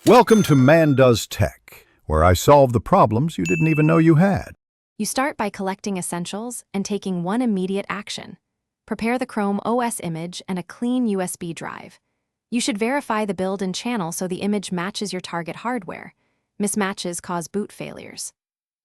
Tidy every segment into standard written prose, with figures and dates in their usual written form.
Welcome to Man Does Tech, where I solve the problems you didn't even know you had. You start by collecting essentials and taking one immediate action. Prepare the Chrome OS image and a clean USB drive. You should verify the build and channel so the image matches your target hardware. Mismatches cause boot failures.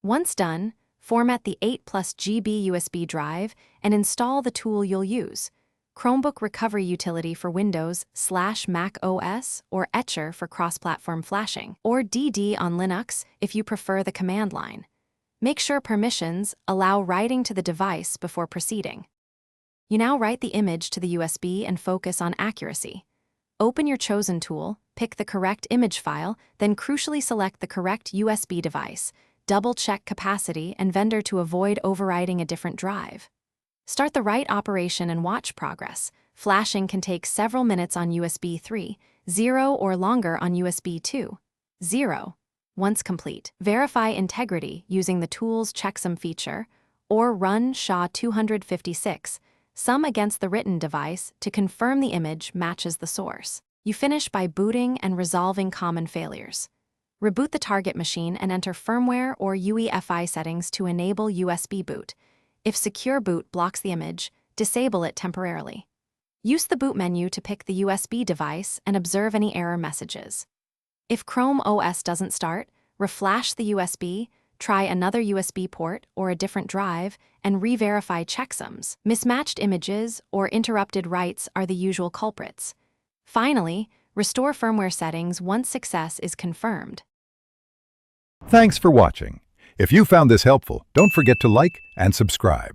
Once done, format the 8+ GB USB drive and install the tool you'll use. Chromebook Recovery Utility for Windows/Mac OS, or Etcher for cross-platform flashing, or DD on Linux if you prefer the command line. Make sure permissions allow writing to the device before proceeding. You now write the image to the USB and focus on accuracy. Open your chosen tool, pick the correct image file, then crucially select the correct USB device. Double-check capacity and vendor to avoid overwriting a different drive. Start the right operation and watch progress. Flashing can take several minutes on USB 3.0 or longer on USB 2.0. Once complete, verify integrity using the tool's checksum feature, or run SHA-256, sum against the written device to confirm the image matches the source. You finish by booting and resolving common failures. Reboot the target machine and enter firmware or UEFI settings to enable USB boot. If Secure Boot blocks the image, disable it temporarily. Use the boot menu to pick the USB device and observe any error messages. If Chrome OS doesn't start, reflash the USB, try another USB port or a different drive, and re-verify checksums. Mismatched images or interrupted writes are the usual culprits. Finally, restore firmware settings once success is confirmed. Thanks for watching. If you found this helpful, don't forget to like and subscribe.